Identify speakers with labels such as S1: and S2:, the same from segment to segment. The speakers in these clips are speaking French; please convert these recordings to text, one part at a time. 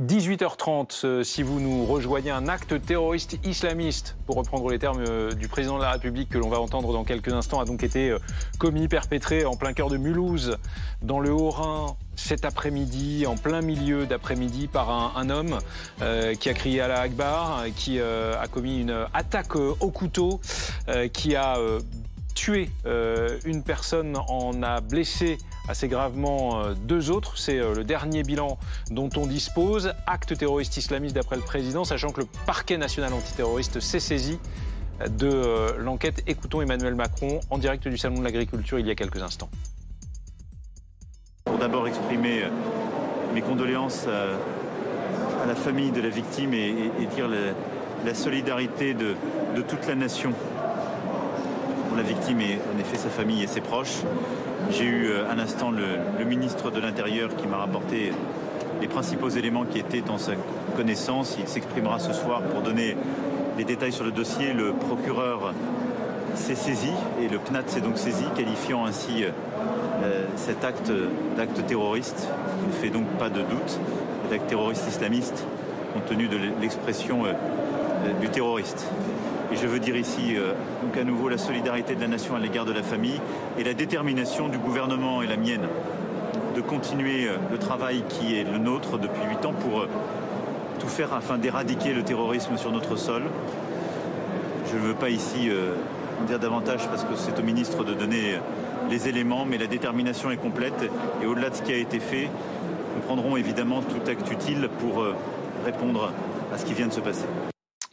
S1: 18h30, si vous nous rejoignez, un acte terroriste islamiste, pour reprendre les termes du président de la République que l'on va entendre dans quelques instants, a donc été commis, perpétré en plein cœur de Mulhouse, dans le Haut-Rhin, cet après-midi, en plein milieu d'après-midi, par un homme qui a crié Allah Akbar, qui a commis une attaque au couteau, qui a tué une personne, en a blessé assez gravement deux autres. C'est le dernier bilan dont on dispose. Acte terroriste islamiste d'après le président, sachant que le parquet national antiterroriste s'est saisi de l'enquête. Écoutons Emmanuel Macron en direct du Salon de l'Agriculture il y a quelques instants.
S2: Pour d'abord exprimer mes condoléances à la famille de la victime et dire la solidarité de toute la nation pour la victime et en effet sa famille et ses proches. J'ai eu à l'instant le ministre de l'Intérieur qui m'a rapporté les principaux éléments qui étaient dans sa connaissance. Il s'exprimera ce soir pour donner les détails sur le dossier. Le procureur s'est saisi et le CNAT s'est donc saisi, qualifiant ainsi cet acte d'acte terroriste, qui ne fait donc pas de doute, d'acte terroriste islamiste, compte tenu de l'expression du terroriste. Et je veux dire ici, donc à nouveau, la solidarité de la nation à l'égard de la famille et la détermination du gouvernement et la mienne de continuer le travail qui est le nôtre depuis 8 ans pour tout faire afin d'éradiquer le terrorisme sur notre sol. Je ne veux pas ici en dire davantage parce que c'est au ministre de donner les éléments, mais la détermination est complète et au-delà de ce qui a été fait, nous prendrons évidemment tout acte utile pour répondre à ce qui vient de se passer.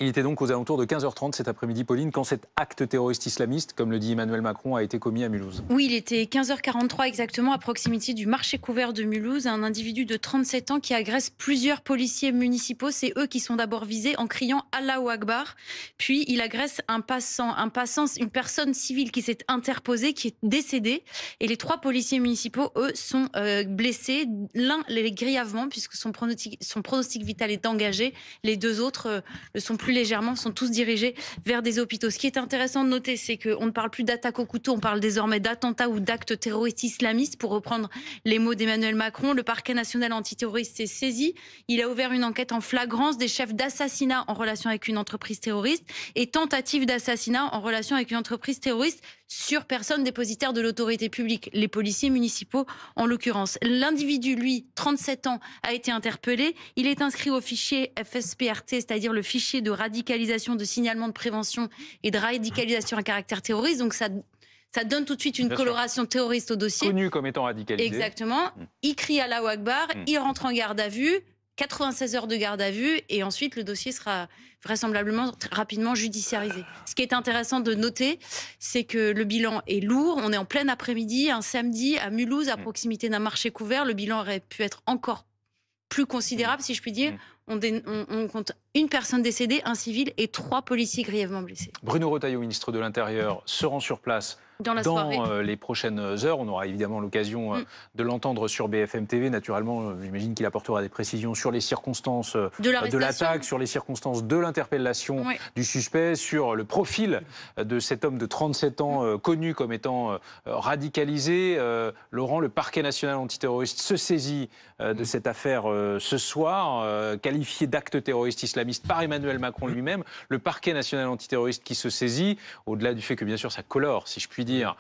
S1: Il était donc aux alentours de 15h30 cet après-midi, Pauline, quand cet acte terroriste islamiste, comme le dit Emmanuel Macron, a été commis à Mulhouse.
S3: Oui, il était 15h43 exactement, à proximité du marché couvert de Mulhouse. Un individu de 37 ans qui agresse plusieurs policiers municipaux. C'est eux qui sont d'abord visés en criant Allahu Akbar. Puis il agresse un passant, une personne civile qui s'est interposée, qui est décédée. Et les 3 policiers municipaux, eux, sont blessés. L'un grièvement, puisque son pronostic vital est engagé. Les 2 autres le sont plus légèrement, sont tous dirigés vers des hôpitaux. Ce qui est intéressant de noter, c'est qu'on ne parle plus d'attaque au couteau, on parle désormais d'attentat ou d'acte terroriste islamiste, pour reprendre les mots d'Emmanuel Macron. Le parquet national antiterroriste s'est saisi. Il a ouvert une enquête en flagrance des chefs d'assassinat en relation avec une entreprise terroriste et tentative d'assassinat en relation avec une entreprise terroriste sur personne dépositaire de l'autorité publique, les policiers municipaux en l'occurrence. L'individu, lui, 37 ans, a été interpellé. Il est inscrit au fichier FSPRT, c'est-à-dire le fichier de radicalisation, de signalement de prévention et de radicalisation à caractère terroriste. Donc ça donne tout de suite une coloration terroriste au dossier.
S1: Connu comme étant radicalisé.
S3: Exactement. Il crie Allahu Akbar, il rentre en garde à vue. 96 heures de garde à vue et ensuite le dossier sera vraisemblablement rapidement judiciarisé. Ce qui est intéressant de noter, c'est que le bilan est lourd. On est en plein après-midi, un samedi à Mulhouse, à proximité d'un marché couvert. Le bilan aurait pu être encore plus considérable, si je puis dire. On compte une personne décédée, un civil et 3 policiers grièvement blessés.
S1: Bruno Retailleau, ministre de l'Intérieur, se rend sur place dans les prochaines heures. On aura évidemment l'occasion de l'entendre sur BFM TV. Naturellement, j'imagine qu'il apportera des précisions sur les circonstances de l'attaque, sur les circonstances de l'interpellation du suspect, sur le profil de cet homme de 37 ans connu comme étant radicalisé. Laurent, le parquet national antiterroriste se saisit de cette affaire ce soir, qualifiée d'acte terroriste islamiste par Emmanuel Macron lui-même. Le parquet national antiterroriste qui se saisit, au-delà du fait que bien sûr ça colore, si je puis dire,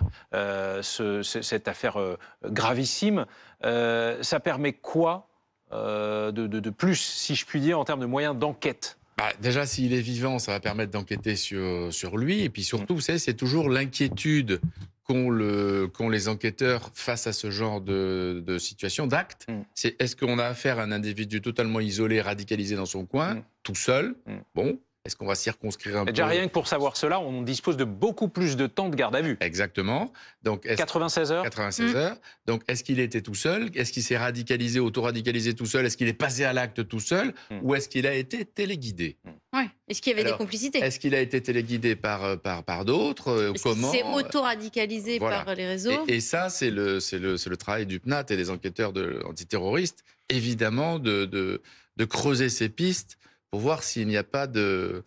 S1: cette affaire gravissime, ça permet quoi de plus, si je puis dire, en termes de moyens d'enquête?
S4: Déjà, s'il est vivant, ça va permettre d'enquêter sur lui. Et puis surtout, vous savez, c'est toujours l'inquiétude qu'ont les enquêteurs face à ce genre de situation, d'acte. C'est est-ce qu'on a affaire à un individu totalement isolé, radicalisé dans son coin, tout seul? Bon. Est-ce qu'on va circonscrire un peu?
S1: Déjà, rien que pour savoir cela, on dispose de beaucoup plus de temps de garde à vue.
S4: Exactement. Donc,
S1: 96 heures.
S4: 96 heures. Donc, est-ce qu'il était tout seul? Est-ce qu'il s'est radicalisé, auto-radicalisé tout seul? Est-ce qu'il est passé à l'acte tout seul? Ou est-ce qu'il a été téléguidé?
S3: Ouais. Est-ce qu'il y avait des complicités?
S4: Est-ce qu'il a été téléguidé par d'autres? Comment?
S3: C'est auto-radicalisé par les réseaux.
S4: Et ça, c'est le travail du PNAT et des enquêteurs antiterroristes, évidemment, de creuser ces pistes pour voir s'il n'y a pas de...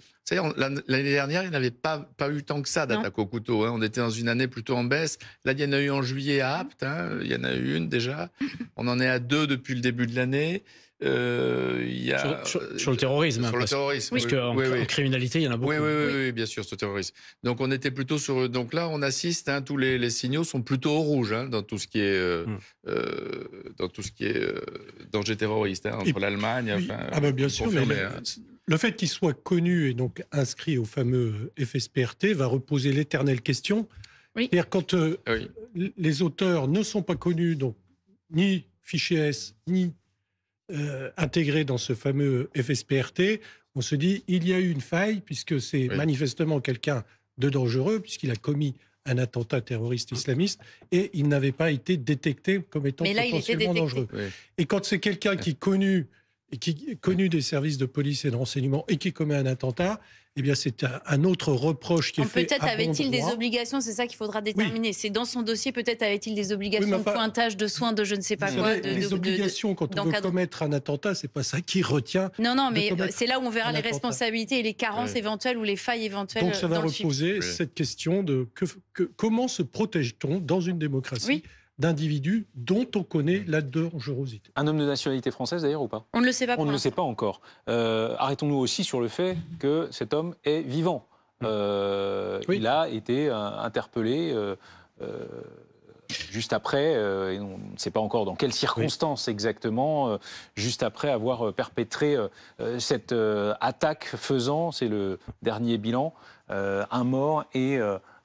S4: L'année dernière, il n'y avait pas eu tant que ça d'attaques au couteau. On était dans une année plutôt en baisse. Là, il y en a eu en juillet à Apt. Il y en a eu une déjà. On en est à 2 depuis le début de l'année. il y a...
S5: Sur le terrorisme.
S4: Sur le terrorisme.
S5: Parce qu'en criminalité, il y en a beaucoup.
S4: Oui, bien sûr, sur le terrorisme. Donc on était plutôt sur... Donc là, on assiste, tous les signaux sont plutôt au rouge dans tout ce qui est, danger terroriste, entre l'Allemagne...
S6: Oui. Bien sûr, mais le fait qu'il soit connu et donc inscrit au fameux FSPRT va reposer l'éternelle question.
S3: Oui.
S6: C'est-à-dire quand les auteurs ne sont pas connus, donc ni fichier S, ni intégrés dans ce fameux FSPRT, on se dit il y a eu une faille puisque c'est manifestement quelqu'un de dangereux puisqu'il a commis un attentat terroriste islamiste et il n'avait pas été détecté comme étant potentiellement dangereux. Oui. Et quand c'est quelqu'un qui est connu des services de police et de renseignement et qui commet un attentat, eh bien c'est un autre reproche qui est fait.
S3: Peut-être avait-il des obligations, c'est ça qu'il faudra déterminer. Oui. C'est dans son dossier, peut-être avait-il des obligations de pointage, de soins, de je ne sais pas quoi.
S6: Les obligations, quand on veut commettre un attentat, c'est pas ça qui retient.
S3: Non, mais c'est là où on verra les responsabilités et les carences éventuelles ou les failles éventuelles.
S6: Donc ça va reposer cette question de comment se protège-t-on dans une démocratie d'individus dont on connaît la dangerosité.
S1: Un homme de nationalité française d'ailleurs ou pas?
S3: On ne le sait pas.
S1: On ne le sait pas encore. Arrêtons-nous aussi sur le fait que cet homme est vivant. Il a été interpellé juste après, et on ne sait pas encore dans quelles circonstances exactement, juste après avoir perpétré cette attaque faisant, c'est le dernier bilan, un mort et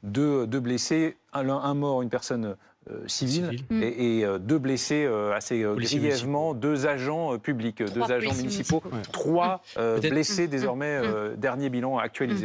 S1: deux blessés, un mort, une personne civile. Et deux blessés assez grièvement, deux agents publics, deux agents municipaux, 3 blessés désormais, dernier bilan actualisé.